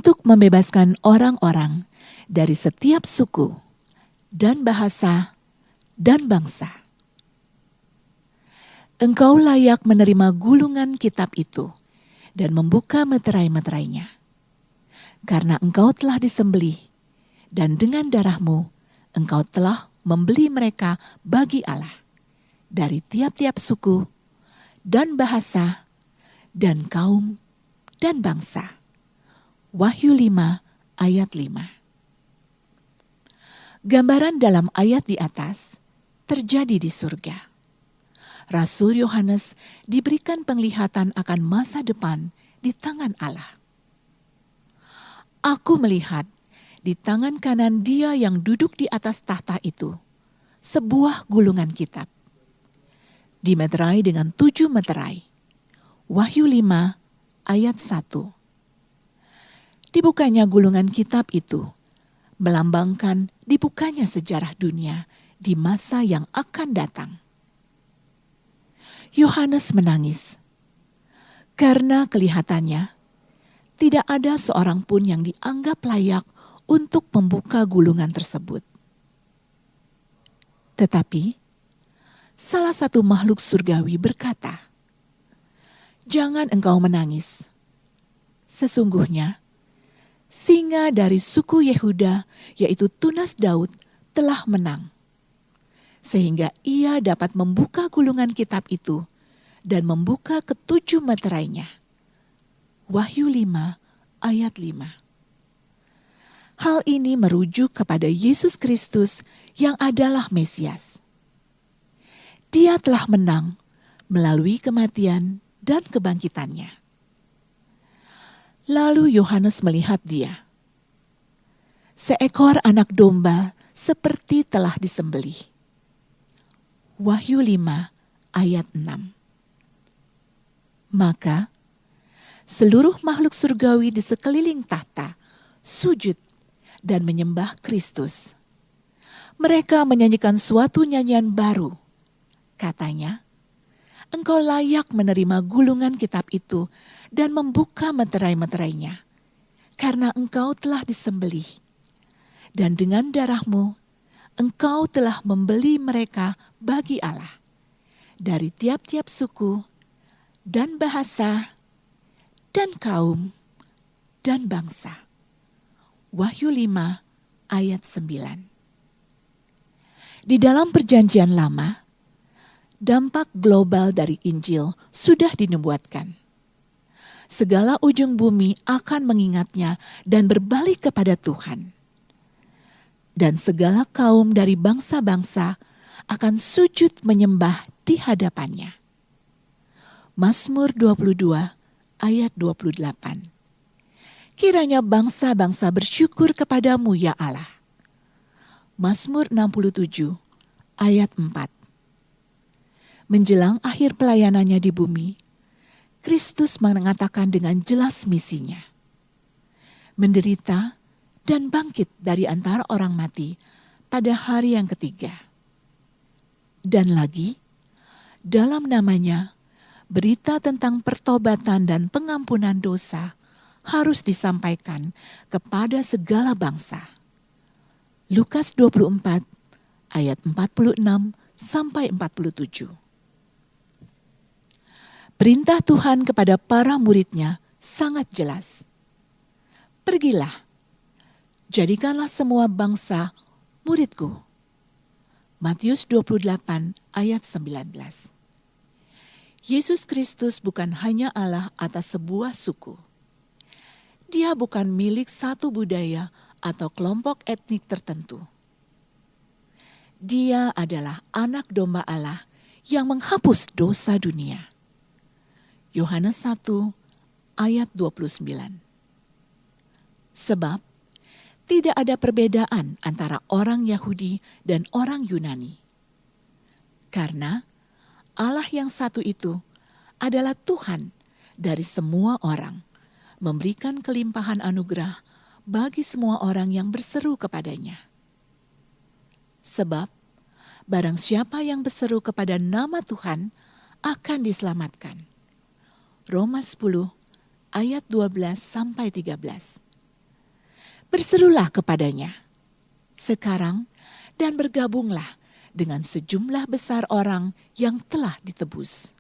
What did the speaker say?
untuk membebaskan orang-orang dari setiap suku dan bahasa dan bangsa. Engkau layak menerima gulungan kitab itu dan membuka meterai-meterainya. Karena engkau telah disembelih, dan dengan darahmu engkau telah membeli mereka bagi Allah dari tiap-tiap suku dan bahasa dan kaum dan bangsa. Wahyu 5 ayat 5. Gambaran dalam ayat di atas terjadi di surga. Rasul Yohanes diberikan penglihatan akan masa depan di tangan Allah. Aku melihat di tangan kanan Dia yang duduk di atas tahta itu sebuah gulungan kitab, dimeterai dengan 7 meterai. Wahyu 5 ayat 1. Dibukanya gulungan kitab itu melambangkan dibukanya sejarah dunia di masa yang akan datang. Yohanes menangis karena kelihatannya tidak ada seorang pun yang dianggap layak untuk membuka gulungan tersebut. Tetapi salah satu makhluk surgawi berkata, "Jangan engkau menangis. Sesungguhnya singa dari suku Yehuda, yaitu tunas Daud, telah menang, sehingga ia dapat membuka gulungan kitab itu dan membuka ke-7 meterainya." Wahyu 5 ayat 5. Hal ini merujuk kepada Yesus Kristus yang adalah Mesias. Dia telah menang melalui kematian dan kebangkitannya. Lalu Yohanes melihat Dia, seekor anak domba seperti telah disembelih. Wahyu 5 ayat 6. Maka seluruh makhluk surgawi di sekeliling tahta sujud dan menyembah Kristus. Mereka menyanyikan suatu nyanyian baru. Katanya, "Engkau layak menerima gulungan kitab itu dan membuka meterai-meterainya, karena engkau telah disembelih. Dan dengan darahmu, engkau telah membeli mereka bagi Allah dari tiap-tiap suku dan bahasa dan kaum dan bangsa." Wahyu 5 ayat 9. Di dalam perjanjian lama, dampak global dari Injil sudah dinubuatkan. Segala ujung bumi akan mengingatnya dan berbalik kepada Tuhan. Dan segala kaum dari bangsa-bangsa akan sujud menyembah di hadapannya. Mazmur 22 ayat 28. Kiranya bangsa-bangsa bersyukur kepadamu ya Allah. Mazmur 67 ayat 4. Menjelang akhir pelayanannya di bumi, Kristus mengatakan dengan jelas misinya. Menderita dan bangkit dari antara orang mati pada hari yang ketiga. Dan lagi, dalam namanya, berita tentang pertobatan dan pengampunan dosa harus disampaikan kepada segala bangsa. Lukas 24 ayat 46 sampai 47. Perintah Tuhan kepada para muridnya sangat jelas. Pergilah, jadikanlah semua bangsa muridku. Matius 28 ayat 19. Yesus Kristus bukan hanya Allah atas sebuah suku. Dia bukan milik satu budaya atau kelompok etnik tertentu. Dia adalah anak domba Allah yang menghapus dosa dunia. Yohanes 1 ayat 29. Sebab tidak ada perbedaan antara orang Yahudi dan orang Yunani. Karena Allah yang satu itu adalah Tuhan dari semua orang, memberikan kelimpahan anugerah bagi semua orang yang berseru kepadanya. Sebab barang siapa yang berseru kepada nama Tuhan akan diselamatkan. Roma 10 ayat 12 sampai 13. berserulah kepadanya sekarang dan bergabunglah dengan sejumlah besar orang yang telah ditebus.